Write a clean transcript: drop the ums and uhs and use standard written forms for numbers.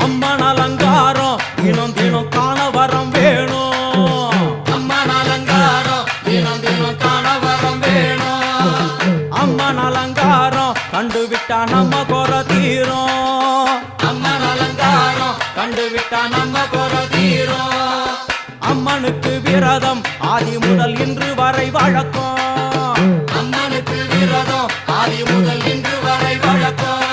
அம்மன் அலங்காரம் தினம் தினம் காண வரம் வேணும். அம்மன் அலங்காரம் தினம் தினம் காண வரம் வேணும். அம்மன் அலங்காரம் கண்டு விட்டா நம்ம குறை தீரும். அம்மன் அலங்காரம் கண்டு விட்டா நம்ம குறை தீரும். அம்மனுக்கு விரதம் ஆதி முதல் இன்று வரை வழக்கம். அம்மனுக்கு விரதம் ஆதி முதல் இன்று வரை வழக்கம்.